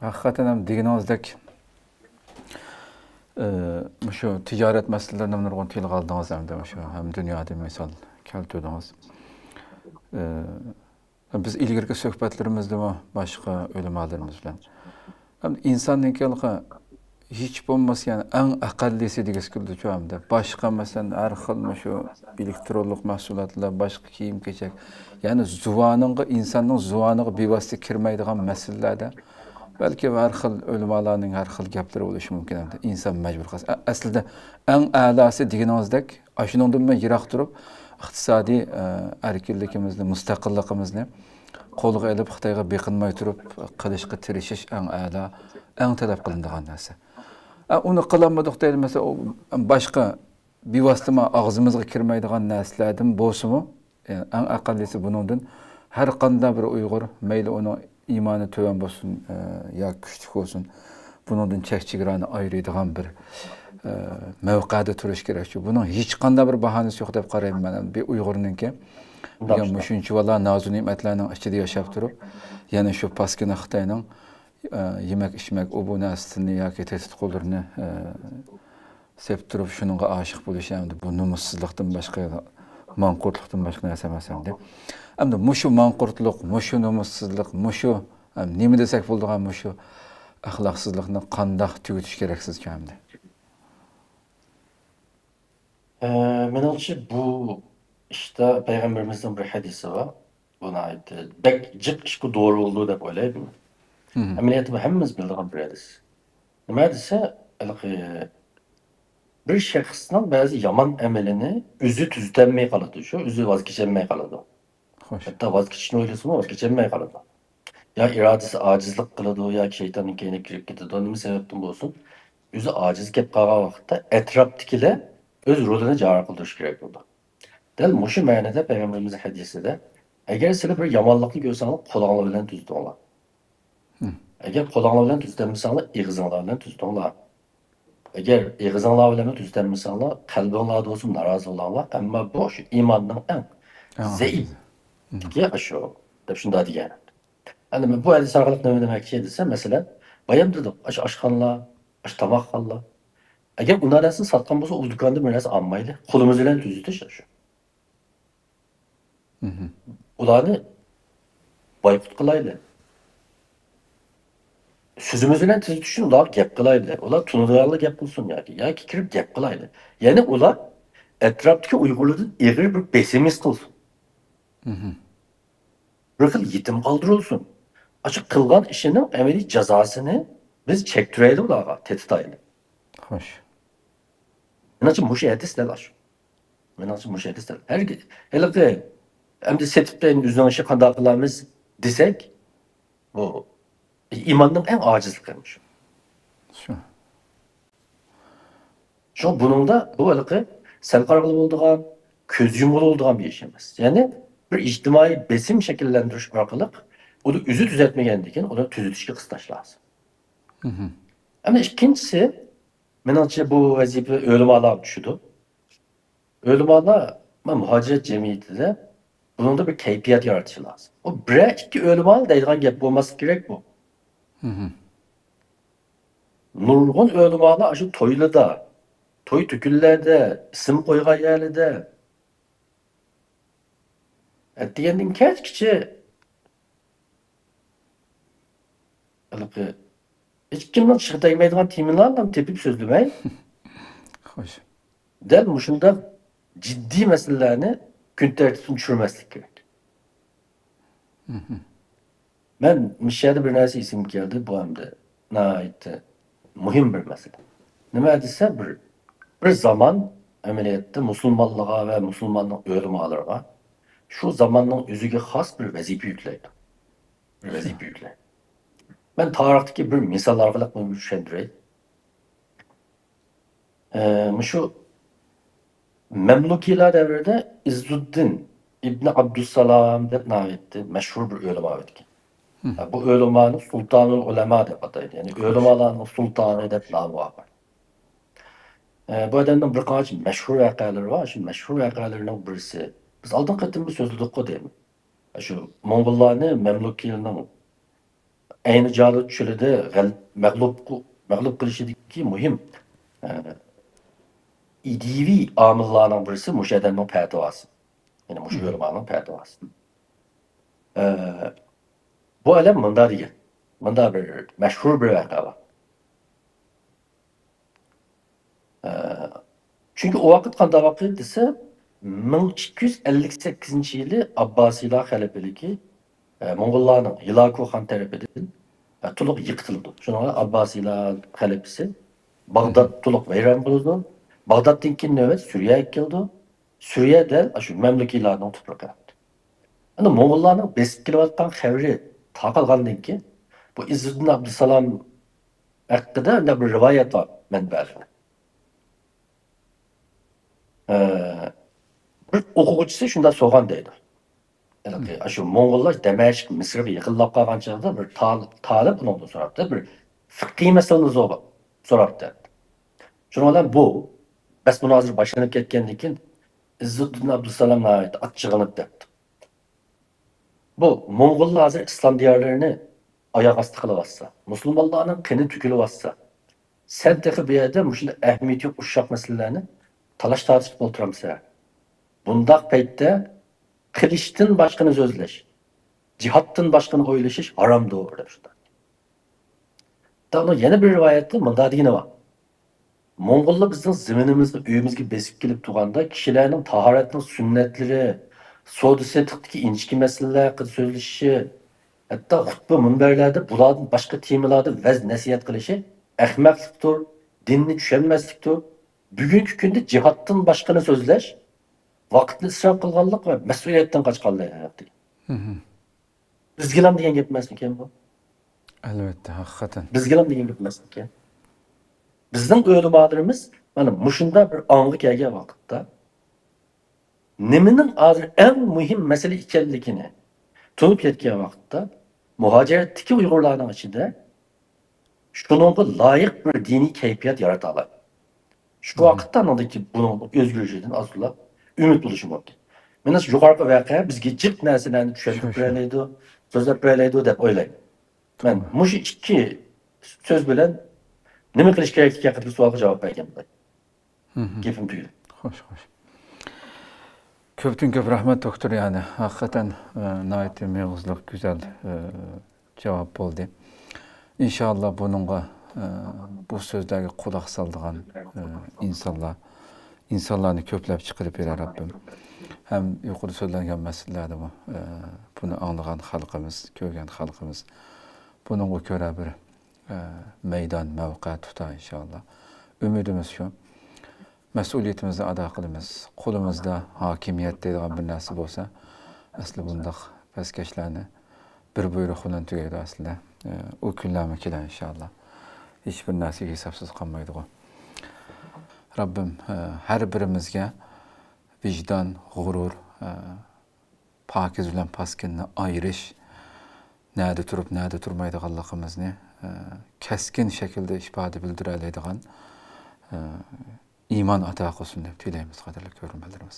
Hakikaten hem deganimizdek şu ticaret meselelerinden nurgun til kaldığınız hem şu hem dünyada misal keltiyordunuz. Biz ilgirki söhbetlerimizde mi başka ölümalarımız bilen. Hem insanın kelka hiç bulmaz yani en akallisi diye skildi şu hamda. Başka mesela her xil şu elektronik mahsulatlar, başka kiyim keçek. Yani insanın zuvanıga bevosita kirmaydigan meselelerde belki her xil ölümalarning har xil gaplari bo'lishi mumkin hamda. İnsan majbur qilsa. Aslida eng a'losi deganimizdek, ashundan men yiroq turib, iqtisodiy erkinligimizni, mustaqilligimizni qo'lga olib Xitoyga beqinmay turib qilishga tirishish eng a'lo, eng talab qilinadigan narsa. Uni qilolmadik deydi mesela başka bevosita og'zimizga kirmaydigan narsalardan bo'lsa-mu, eng aqallisi buningdan har qanday bir Uyg'ur mayli uni imanı töven olsun ya küçük olsun bunun çekçigirani ayrıydıgan bir mevqada turish kerak. Bunun hiç qanday bir bahanesi yok deb qarayman men. Bir Uyg'urningki degan shuncha valla nozu ne'matlarning ichida yashab turib, yana shu paskina Xitoyning yemek içmek o bu narsani yoki tehdit qo'llarini sep turib shuningga oshiq bo'lish hamda bu nomussizlikdan boshqa manqurtlikdan boshqa narsa emas hamda. Hamda mushu manqurtlik, mushu nomussizlik, mushu nima desak bo'ladigan mushu axloqsizlikni qanday tugutish keraksiz hamda. Menimcha bu işte Peygamberimizin bir hadisi var. Buna ait. Bek cık iş bu doğru olduğu da böyle değil mi? Ameliyatı hemmimiz bildiğim bir hadis. Nima desa, bir şəxsnin bəzi yaman əməlini özü tüzətməyə qaladı şu, özü vazgeçilməyə qaladı. Xoş. Hatta vazgeçişini oylasın, vazgeçilməyə qaladı. Ya iradesi acizlik qıladı, ya şeytanın keyine girip gidiyor. Nima sebepten olsun? Özü aciz kep qalğan vaqtda ətrafdakiler öz rolunu cari qıldırış kerak oldu. Dal muşu mənada Peyğəmbərimizin hadisində əgər sizə bir yamanlıqni görsəniz, qolağınız bilan tüzətinglar. Əgər qolağınız bilan tüzətməsəniz, ağzınız bilan tüzətinglar. Eğer ağzınlar bilan tüzətməsəniz, qalbinizdə olsun narazı olanglar, amma bu şu imanның ən zəif ki aşu deb şunda degan. Hani bu hadis orqali nima demoqchi desa, masalan, bayam dedik, aşxanlar, tamoqxonlar. Agar u narsani sotgan bo'lsa, u do'konda bir narsa olmaydi. Qo'limiz bilan tuzatish shu. Ularni boykot qilaylik. Sözümüz bilan tuzatishni ular gap qilaylik. Ular tunadiganlar gap qilsin yoki kirib gap qilaylik. Ya'ni ular atrofdagi Uyg'urlardan egri bir besim his qilsin. Bir xil yetim qoldirilsin. Açık qilgan ishining amaliy jazosini biz chektiraylik ularga, tetitaylik. Xoş. Menimcha mush hadislar shu. Menimcha mush hadislar. Haliqi endi setibdan o'zining ishi qanday qilamiz desak, bu imanның en acizliğiymiş. Şu. Şu bunun da bu haliqi sel qargılı olduğun, köz yumulu olduğun bir iş emas. Yani bir ictimai besim şekillendiriş arqılı onu özü düzeltmegenden onu tüzütüşke qıstaş lazım. Ama ikincisi, menimcha bu vazife ölümalar düşüdü. Ölümalar muhaciret cemiyetinde bunun da bir keyfiyat yaratishi lazım. O bir iki ölümal deydigan gap bo'lmasi kerak bu. Nurgun ölümalar şu toyluda, toy tüküllerde, isim koygan yerlerde. Degenden kaç kişi hiç kimden çıkıp tegmaydigan teminlarla tepip sözlemey. Xoş. Del muşunda ciddi meselelerini gün tertibine düşürmeslik gerek. Ben Mişya'da bir narsa isim geldi bu hem de naitti. Mühim bir mesele. Nima desa bir zaman ameliyatda musulmonlarga ve musulmonning o'limalarga şu zamanның özüge xos bir vazifa yüklaydi. Bir vazifa yüklaydi. Ben tarixdagi bir misal orqali bunu tushuntiray. Şu Memlukiylar devrinde İzzuddin İbn Abdüssalam deb nom etdi. Meşhur bir o'lima etgan. Bu o'limani Sultanul Ulema deb ataydi. Yani o'limalarning sultoni deb nomi var. Bu adamın bir qancha mashhur voqealari var. Şu mashhur voqealarning birisi. Biz oldin qatim bir so'zladik-ku deymi. Şu Mo'ng'ullarni Mamlukiylarning ayni joyda tushiladi mag'lub qilishidagi muhim ideviy omillarning birisi mushu odamning fatvosi. Ya'ni mushu ulamoning fatvosi. Bu alam munda degan. Munda bir mashhur bir voqea bor. Çünkü o vakit qanday vaqt desa 1258-yili Abbasiylar xalifaligi Moğollarning Hilaku xon tarafidan to'liq yiqitildi. Shunga Abbasiylar xalifasi Bag'dod to'liq vayron bo'ldi. Bag'doddan keyin navbat Suriyaga keldi. Suriyada shu mamlakatlarning tuprog'i. Ana Moğollarning besib kelayotgan xabari taqalgandan keyin bu İzzuddin Abdusalom haqida bir rivoyat bor manbalarda. Bir o'quvchisi shunda so'g'an deydi. Shu Moğollar Damashq, Misrga yaqinlab qolgan chog'da bir talib undan so'rabdi, bir fiqhiy masalani so'rabdi. Shuning bilan bu bas munozir boshlanib ketgandan keyin İzzuddin Abdusalom achchig'inib debdi. Bu Moğollar hozir islom diyorlarini oyoq osti qilyapsa, musulmonlarning qini to'kilyapsa, sen texi bu yerda shunday ahamiyat yo'q ushshoq masalalarni talash tortishib o'tiramsan. Bundaq paytda qilishdan boshqani so'zlash, jihoddan boshqani o'ylashish haromdir deb shunday. Davno yana bir rivoyatda munda degani bor. Moğollar bizning zaminimizga, uyimizga besib kelib turganda kishilarning tahoratning sunnatlari, savdo setiqdagi inchki masalalar haqida so'zlashishi, hatto xutba minbarlarda bulardan boshqa temalarda vaz nasihat qilishi ahmoqlikdir, dinni tushunmaslikdir. Bugungi kunda jihoddan boshqani so'zlash vaqtni isrof qilganlik va mas'uliyatdan qochganlik. Bizga ham degan gap emas ekan bu. Albatta, haqiqatan. Bizga ham degan gap emas ekan. Bizning o'ylamolarimiz mana mushunda bir ong'i kelgan vaqtda nimaning hozir eng muhim masala ekanligini tushunib yetgan vaqtda muhojiratdagi Uyg'urlarning ichida shuningga loyiq bir diniy kayfiyat yarata oladi. Shu vaqtda nodaki buning o'zgarishidan asla ümit bo'lishi mumkin. Mana shu yuqorqi voqea bizga jiq narsalarni tushuntirib beradi, so'zlab beradi deb o'ylayman. Men mush ikki so'z bilan nima qilish kerakligi haqida savolga javob berganman. Gapim tugadi. Xo'sh. Ko'pdan ko'p rahmat doktor, yani haqiqatan nihoyat mevzuliq go'zal javob bo'ldi. İnşallah bununla bu so'zlarga quloq soladigan insonlarni ko'plab chiqarib berar Rabbim. Hem yuqori so'zlangan masalalarda buni anglagan xalqimiz, ko'rgan xalqimiz bununla ko'ra bir maydon, mavqe tutar inşallah. Ümidimiz shu. Mas'uliyetimizni ado qilamiz. Qo'limizda hokimiyat deydigan bir narsa bo'lsa, asli bundaq paskashlarni bir buyruq bilan tugaydi aslida. O kunlarmi kelar inşallah. Hiçbir narsaga hisobsiz qolmaydi. Rabbim har birimizga vijdon, g'urur, pokiz bilan paskinni ayirish, nada turib, nada turmaydiganligimizni keskin shaklda ifoda bildira oladigan iymon ato qilsin deb tilaymiz, qadrli ko'rganlarimiz.